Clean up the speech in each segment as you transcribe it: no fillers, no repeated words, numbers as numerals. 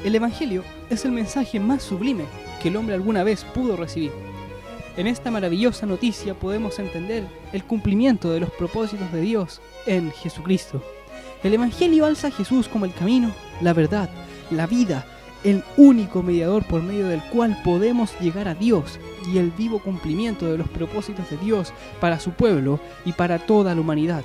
El Evangelio es el mensaje más sublime que el hombre alguna vez pudo recibir. En esta maravillosa noticia podemos entender el cumplimiento de los propósitos de Dios en Jesucristo. El Evangelio alza a Jesús como el camino, la verdad, la vida, el único mediador por medio del cual podemos llegar a Dios y el vivo cumplimiento de los propósitos de Dios para su pueblo y para toda la humanidad.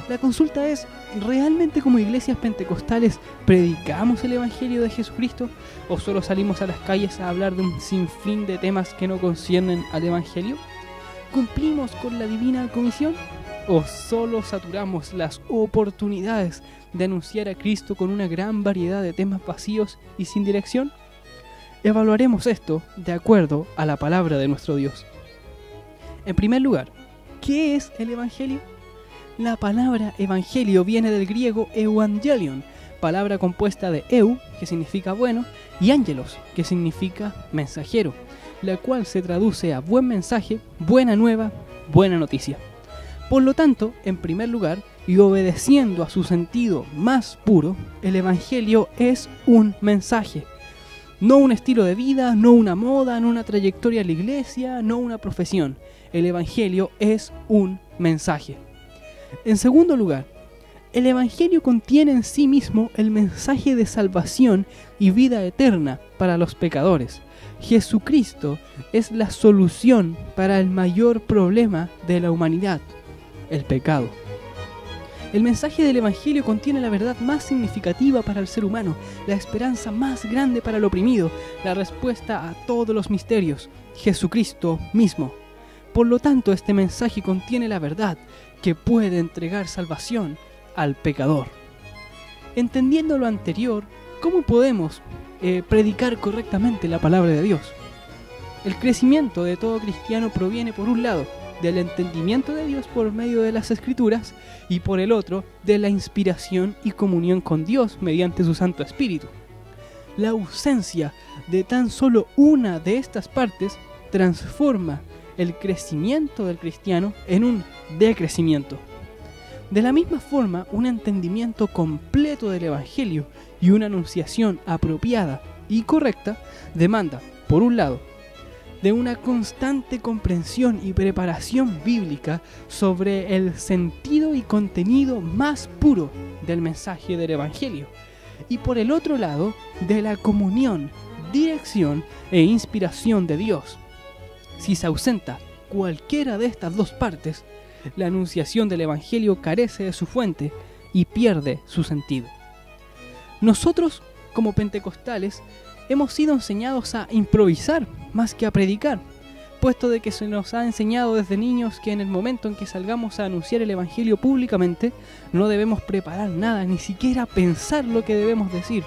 La consulta es, ¿realmente como iglesias pentecostales predicamos el Evangelio de Jesucristo? ¿O solo salimos a las calles a hablar de un sinfín de temas que no conciernen al Evangelio? ¿Cumplimos con la divina comisión? ¿O solo saturamos las oportunidades de anunciar a Cristo con una gran variedad de temas vacíos y sin dirección? Evaluaremos esto de acuerdo a la palabra de nuestro Dios. En primer lugar, ¿qué es el Evangelio? La palabra evangelio viene del griego euangelion, palabra compuesta de eu, que significa bueno, y angelos, que significa mensajero, la cual se traduce a buen mensaje, buena nueva, buena noticia. Por lo tanto, en primer lugar, y obedeciendo a su sentido más puro, el evangelio es un mensaje. No un estilo de vida, no una moda, no una trayectoria a la iglesia, no una profesión. El evangelio es un mensaje. En segundo lugar, el Evangelio contiene en sí mismo el mensaje de salvación y vida eterna para los pecadores. Jesucristo es la solución para el mayor problema de la humanidad, el pecado. El mensaje del Evangelio contiene la verdad más significativa para el ser humano, la esperanza más grande para el oprimido, la respuesta a todos los misterios, Jesucristo mismo. Por lo tanto, este mensaje contiene la verdad que puede entregar salvación al pecador. Entendiendo lo anterior, ¿cómo podemos predicar correctamente la palabra de Dios? El crecimiento de todo cristiano proviene, por un lado, del entendimiento de Dios por medio de las Escrituras y por el otro, de la inspiración y comunión con Dios mediante su Santo Espíritu. La ausencia de tan solo una de estas partes transforma el crecimiento del cristiano en un decrecimiento. De la misma forma, un entendimiento completo del Evangelio y una anunciación apropiada y correcta demanda, por un lado, de una constante comprensión y preparación bíblica sobre el sentido y contenido más puro del mensaje del Evangelio, y por el otro lado, de la comunión, dirección e inspiración de Dios. Si se ausenta cualquiera de estas dos partes, la anunciación del Evangelio carece de su fuente y pierde su sentido. Nosotros, como pentecostales, hemos sido enseñados a improvisar más que a predicar, puesto de que se nos ha enseñado desde niños que en el momento en que salgamos a anunciar el Evangelio públicamente, no debemos preparar nada, ni siquiera pensar lo que debemos decir,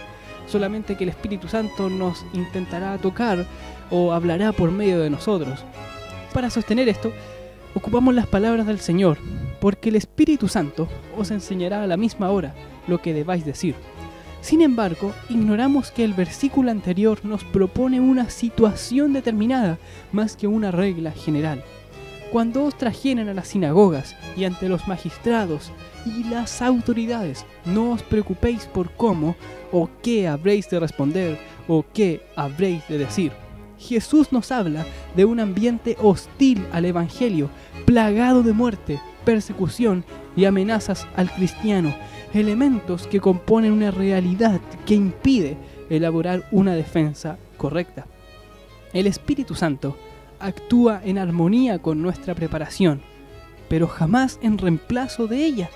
solamente que el Espíritu Santo nos intentará tocar o hablará por medio de nosotros. Para sostener esto, ocupamos las palabras del Señor, porque el Espíritu Santo os enseñará a la misma hora lo que debáis decir. Sin embargo, ignoramos que el versículo anterior nos propone una situación determinada más que una regla general. Cuando os trajeren a las sinagogas y ante los magistrados y las autoridades, no os preocupéis por cómo o qué habréis de responder o qué habréis de decir. Jesús nos habla de un ambiente hostil al Evangelio, plagado de muerte, persecución y amenazas al cristiano, elementos que componen una realidad que impide elaborar una defensa correcta. El Espíritu Santo actúa en armonía con nuestra preparación, pero jamás en reemplazo de ella.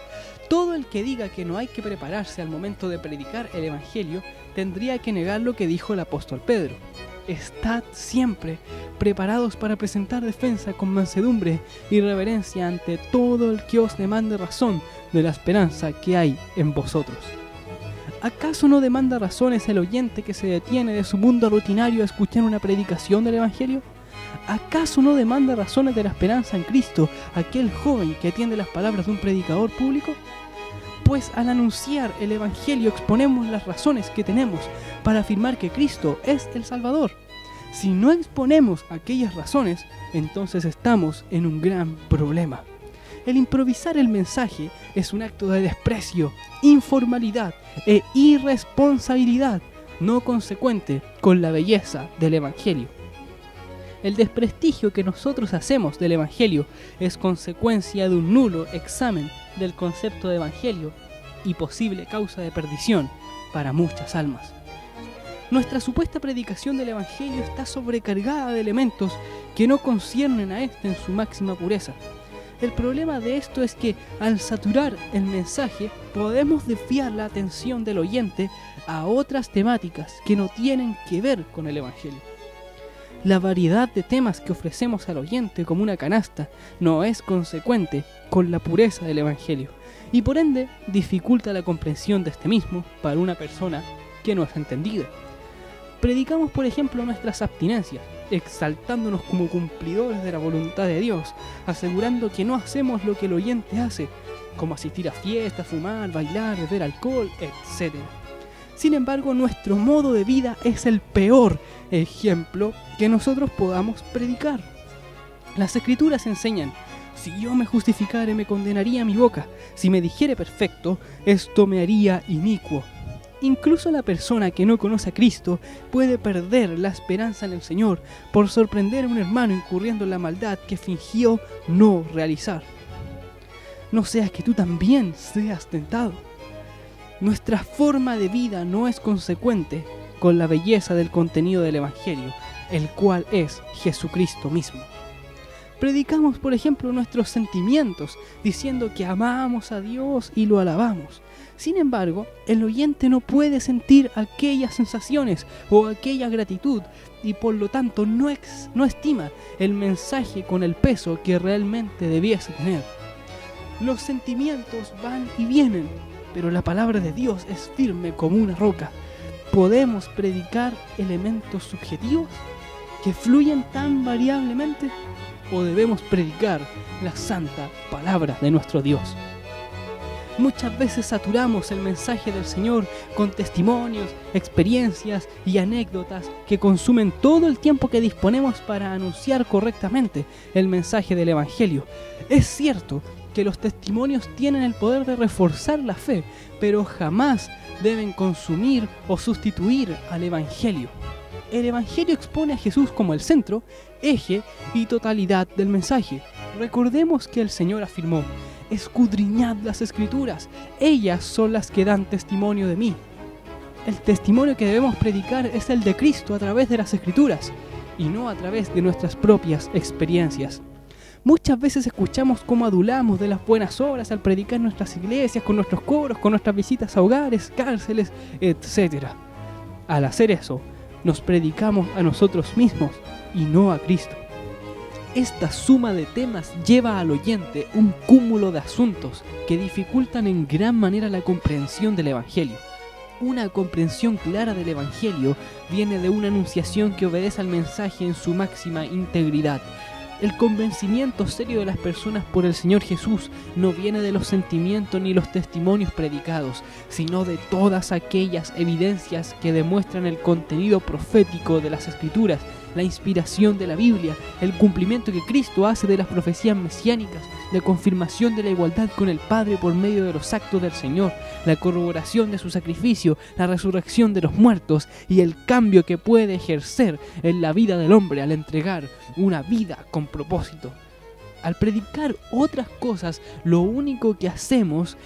Todo el que diga que no hay que prepararse al momento de predicar el Evangelio tendría que negar lo que dijo el apóstol Pedro. Estad siempre preparados para presentar defensa con mansedumbre y reverencia ante todo el que os demande razón de la esperanza que hay en vosotros. ¿Acaso no demanda razones el oyente que se detiene de su mundo rutinario a escuchar una predicación del Evangelio? ¿Acaso no demanda razones de la esperanza en Cristo aquel joven que atiende las palabras de un predicador público? Pues al anunciar el Evangelio exponemos las razones que tenemos para afirmar que Cristo es el Salvador. Si no exponemos aquellas razones, entonces estamos en un gran problema. El improvisar el mensaje es un acto de desprecio, informalidad e irresponsabilidad no consecuente con la belleza del Evangelio. El desprestigio que nosotros hacemos del Evangelio es consecuencia de un nulo examen del concepto de Evangelio y posible causa de perdición para muchas almas. Nuestra supuesta predicación del Evangelio está sobrecargada de elementos que no conciernen a este en su máxima pureza. El problema de esto es que al saturar el mensaje podemos desviar la atención del oyente a otras temáticas que no tienen que ver con el Evangelio. La variedad de temas que ofrecemos al oyente como una canasta no es consecuente con la pureza del Evangelio y por ende dificulta la comprensión de este mismo para una persona que no es entendida. Predicamos, por ejemplo, nuestras abstinencias, exaltándonos como cumplidores de la voluntad de Dios, asegurando que no hacemos lo que el oyente hace, como asistir a fiestas, fumar, bailar, beber alcohol, etc. Sin embargo, nuestro modo de vida es el peor ejemplo que nosotros podamos predicar. Las Escrituras enseñan: si yo me justificare, me condenaría mi boca; si me dijere perfecto, esto me haría inicuo. Incluso la persona que no conoce a Cristo puede perder la esperanza en el Señor por sorprender a un hermano incurriendo en la maldad que fingió no realizar. No sea que tú también seas tentado. Nuestra forma de vida no es consecuente con la belleza del contenido del Evangelio, el cual es Jesucristo mismo. Predicamos, por ejemplo, nuestros sentimientos, diciendo que amamos a Dios y lo alabamos. Sin embargo, el oyente no puede sentir aquellas sensaciones o aquella gratitud y por lo tanto no estima el mensaje con el peso que realmente debiese tener. Los sentimientos van y vienen, pero la palabra de Dios es firme como una roca. ¿Podemos predicar elementos subjetivos que fluyen tan variablemente? ¿O debemos predicar la santa palabra de nuestro Dios? Muchas veces saturamos el mensaje del Señor con testimonios, experiencias y anécdotas que consumen todo el tiempo que disponemos para anunciar correctamente el mensaje del Evangelio. Es cierto que los testimonios tienen el poder de reforzar la fe, pero jamás deben consumir o sustituir al Evangelio. El Evangelio expone a Jesús como el centro, eje y totalidad del mensaje. Recordemos que el Señor afirmó: escudriñad las Escrituras, ellas son las que dan testimonio de mí. El testimonio que debemos predicar es el de Cristo a través de las Escrituras y no a través de nuestras propias experiencias. Muchas veces escuchamos cómo adulamos de las buenas obras al predicar en nuestras iglesias, con nuestros coros, con nuestras visitas a hogares, cárceles, etc. Al hacer eso, nos predicamos a nosotros mismos y no a Cristo. Esta suma de temas lleva al oyente un cúmulo de asuntos que dificultan en gran manera la comprensión del Evangelio. Una comprensión clara del Evangelio viene de una anunciación que obedece al mensaje en su máxima integridad. El convencimiento serio de las personas por el Señor Jesús no viene de los sentimientos ni los testimonios predicados, sino de todas aquellas evidencias que demuestran el contenido profético de las Escrituras, la inspiración de la Biblia, el cumplimiento que Cristo hace de las profecías mesiánicas, la confirmación de la igualdad con el Padre por medio de los actos del Señor, la corroboración de su sacrificio, la resurrección de los muertos y el cambio que puede ejercer en la vida del hombre al entregar una vida con propósito. Al predicar otras cosas, lo único que hacemos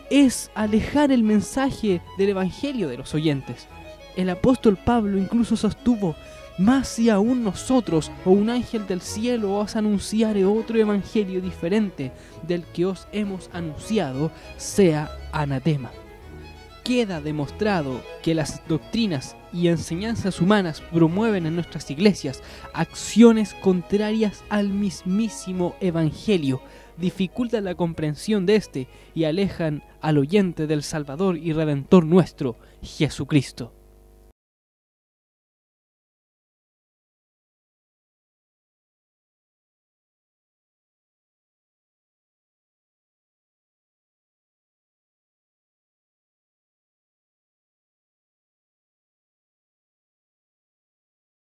es alejar el mensaje del Evangelio de los oyentes. El apóstol Pablo incluso sostuvo: más si aún nosotros o un ángel del cielo os anunciare otro evangelio diferente del que os hemos anunciado, sea anatema. Queda demostrado que las doctrinas y enseñanzas humanas promueven en nuestras iglesias acciones contrarias al mismísimo evangelio, dificultan la comprensión de este y alejan al oyente del Salvador y Redentor nuestro, Jesucristo.